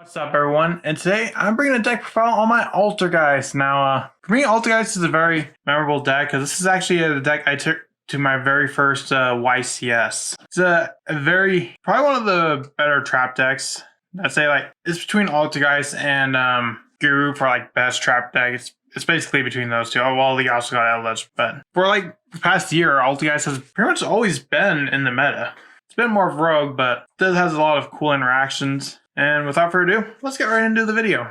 What's up, everyone? And today I'm bringing a deck profile on my Altergeist. Now, for me, Altergeist is a very memorable deck because this is actually the deck I took to my very first YCS. It's probably one of the better trap decks. I'd say it's between Altergeist and Guru for best trap deck. It's basically between those two. Oh, well, they also got Outledge, but for the past year, Altergeist has pretty much always been in the meta. It's been more of Rogue, but this has a lot of cool interactions. And without further ado, let's get right into the video.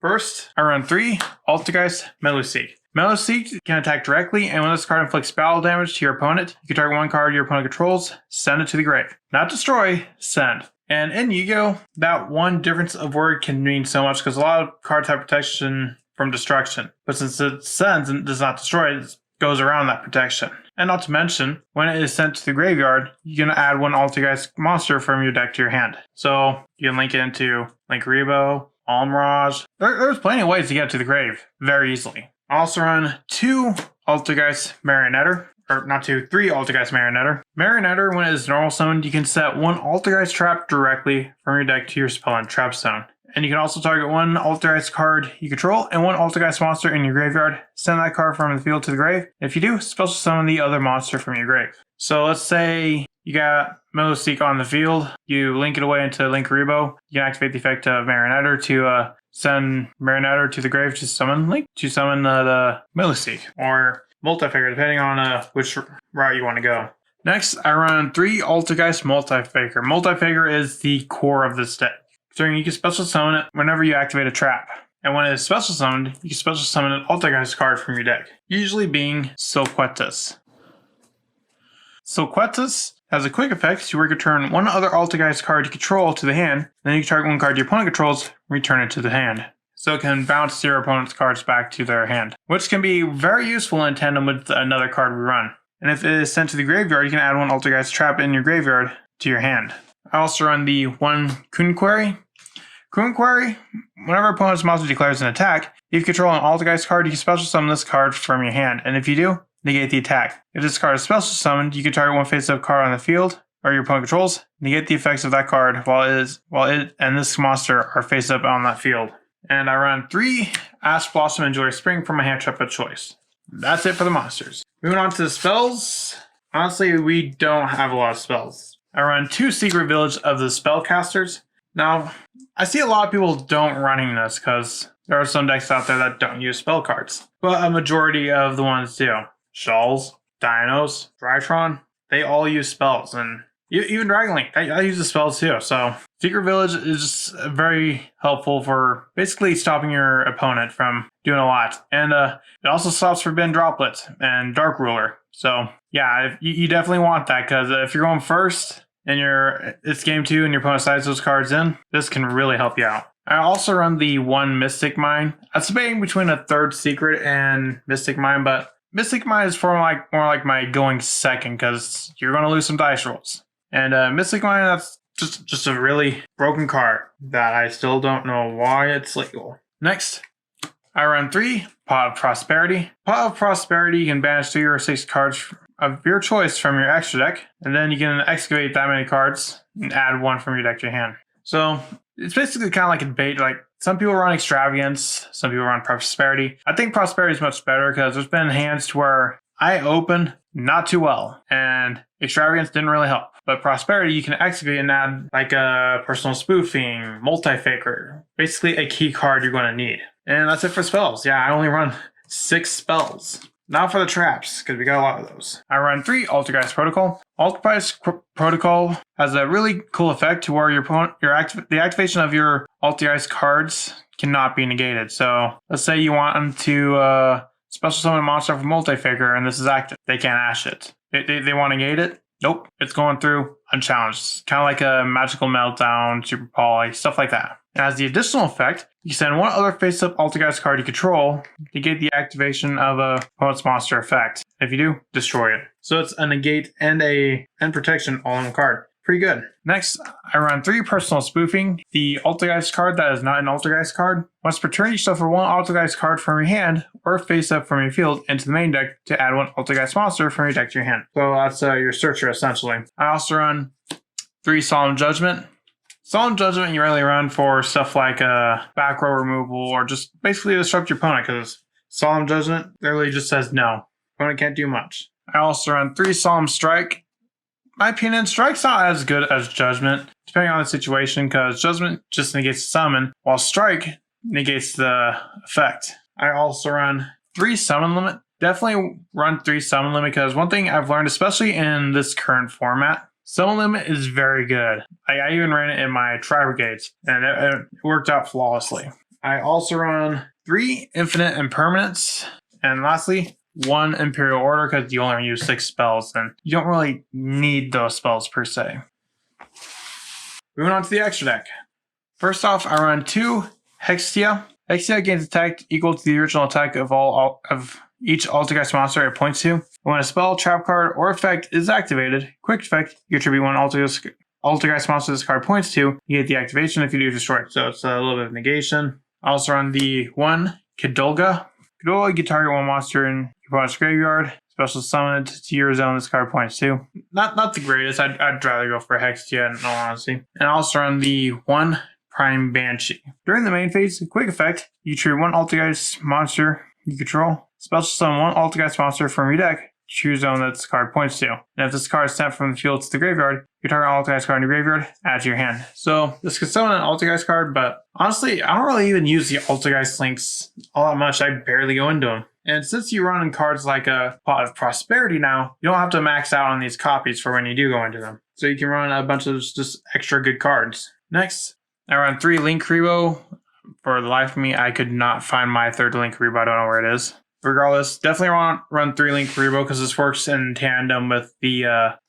First, I run 3 Altergeist Meluseek. Meluseek can attack directly, and when this card inflicts battle damage to your opponent, you can target one card your opponent controls, send it to the grave. Not destroy, send. And in Yu-Gi-Oh, that one difference of word can mean so much because a lot of cards have protection from destruction. But since it sends and does not destroy, it goes around that protection. And not to mention, when it is sent to the graveyard, you can add one Altergeist monster from your deck to your hand. So you can link it into Rebo, Almirage. There's plenty of ways to get to the grave very easily. I also run 2 Altergeist Marionetter. Or not 2, 3 Altergeist Marionetter. Marionetter, when it is normal summoned, you can set one Altergeist trap directly from your deck to your spell and trap zone. And you can also target one Altergeist card you control and one Altergeist monster in your graveyard. Send that card from the field to the grave. If you do, special summon the other monster from your grave. So let's say you got Meluseek on the field. You link it away into Rebo. You can activate the effect of Marionetter to send Marionetter to the grave to summon the Meluseek. Or Multifaker, depending on which route you want to go. Next, I run 3 Altergeist Multifaker. Multifaker is the core of this deck. So you can special summon it whenever you activate a trap. And when it is special summoned, you can special summon an Altergeist card from your deck, usually being Silquetus. Silquetus has a quick effect where you can return one other Altergeist card you control to the hand, then you can target one card your opponent controls, and return it to the hand. So it can bounce your opponent's cards back to their hand, which can be very useful in tandem with another card we run. And if it is sent to the graveyard, you can add one Altergeist trap in your graveyard to your hand. I also run the 1 Kun Query. Kun Query, whenever opponent's monster declares an attack, if you control an Altergeist card, you can special summon this card from your hand, and if you do, negate the attack. If this card is special summoned, you can target one face-up card on the field, or your opponent controls, negate the effects of that card while it and this monster are face-up on that field. And I run 3 Ash Blossom and Joy Spring for my hand trap of choice. That's it for the monsters. Moving on to the spells. Honestly, we don't have a lot of spells. I run 2 Secret Village of the Spellcasters. Now, I see a lot of people don't running this because there are some decks out there that don't use spell cards. But a majority of the ones do. Shawls, Dinos, Drytron, they all use spells. And even Dragon Link, I use the spells too. So Secret Village is just very helpful for basically stopping your opponent from doing a lot. And it also stops Forbidden Droplet and Dark Ruler. So yeah, you definitely want that because if you're going first and it's game 2 and your opponent sides those cards in, this can really help you out. I also run the 1 Mystic Mine. I'm debating between a 3rd Secret and Mystic Mine, but Mystic Mine is more like my going second because you're going to lose some dice rolls. And Mystic Mine, that's just a really broken card that I still don't know why it's legal. Next, I run 3 Pot of Prosperity. Pot of Prosperity, you can banish 3 or 6 cards of your choice from your extra deck, and then you can excavate that many cards and add 1 from your deck to your hand. So it's basically kind of like a debate. Some people run Extravagance, some people run Prosperity. I think Prosperity is much better because there's been hands to where I open not too well, and Extravagance didn't really help. But Prosperity, you can activate and add a Personal Spoofing, Multifaker, basically a key card you're going to need. And that's it for spells. Yeah, I only run 6 spells. Now for the traps, because we got a lot of those. I run 3 Altergeist Protocol. Altergeist Protocol has a really cool effect to where the activation of your Altergeist cards cannot be negated. So let's say you want them to special summon a monster from Multifaker and this is active. They can't ash it. They want to negate it? Nope. It's going through unchallenged. Kind of like a Magical Meltdown, Super Poly, stuff like that. And as the additional effect, you send one other face-up Altergeist card you control to get the activation of a opponent's monster effect. If you do, destroy it. So it's a negate and protection all in one card. Pretty good. Next, I run 3 Personal Spoofing. The Altergeist card that is not an Altergeist card. Once per turn, you shuffle 1 Altergeist card from your hand or face up from your field into the main deck to add 1 Altergeist monster from your deck to your hand. So that's your searcher essentially. I also run 3 Solemn Judgment. Solemn Judgment you really run for stuff like back row removal or just basically disrupt your opponent, because Solemn Judgment literally just says no. Opponent can't do much. I also run 3 Solemn Strike. My opinion, Strike's not as good as Judgment, depending on the situation, because Judgment just negates the summon, while Strike negates the effect. I also run 3 Summon Limit. Definitely run 3 Summon Limit, because one thing I've learned, especially in this current format, Summon Limit is very good. I even ran it in my Tri-Brigades, and it worked out flawlessly. I also run 3 Infinite Impermanence, and lastly, 1 Imperial Order, because you only use 6 spells, and you don't really need those spells per se. Moving on to the extra deck. First off, I run 2 Hextia. Hextia gains attack equal to the original attack of each Altergeist monster it points to. When a spell, trap card, or effect is activated, quick effect, you attribute 1 Altergeist monster this card points to. You get the activation if you do destroy it, so it's a little bit of negation. I also run the 1 Kidulga. Kidulga, you can target 1 monster in your opponent's graveyard. Special summon it to your zone this card points to. Not the greatest. I'd rather go for Hextia in all honesty. And I also run the 1 Prime Banshee. During the main phase, quick effect, you trigger 1 Altergeist monster you control. Special summon 1 Altergeist monster from your deck. Choose zone that this card points to. And if this card is sent from the field to the graveyard, you target an Altergeist card in your graveyard, add to your hand. So this could summon an Altergeist card, but honestly, I don't really even use the Altergeist links all that much. I barely go into them. And since you run in cards like a Pot of Prosperity now, you don't have to max out on these copies for when you do go into them. So you can run a bunch of just extra good cards. Next, I run 3 Link Rebo. For the life of me, I could not find my 3rd Link Rebo. I don't know where it is. Regardless, definitely run 3 Link Rebo because this works in tandem with the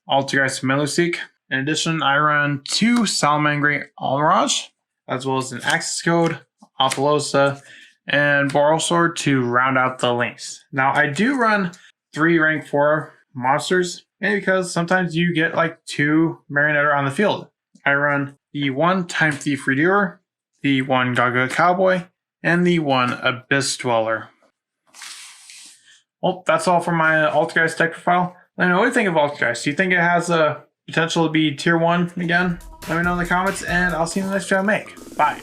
Altergeist Meluseek. In addition, I run 2 Salamangreat Almirage, as well as an Axis Code, Apollosa, and Borrelsword to round out the links. Now, I do run 3 rank 4 monsters, maybe because sometimes you get like 2 Marionetter on the field. I run the 1 Time Thief Redoer, the 1 Gaga Cowboy, and the 1 Abyss Dweller. Well, that's all for my Altergeist deck profile. Let me know what you think of Altergeist. Do you think it has a potential to be tier 1 again? Let me know in the comments, and I'll see you in the next video I make. Bye.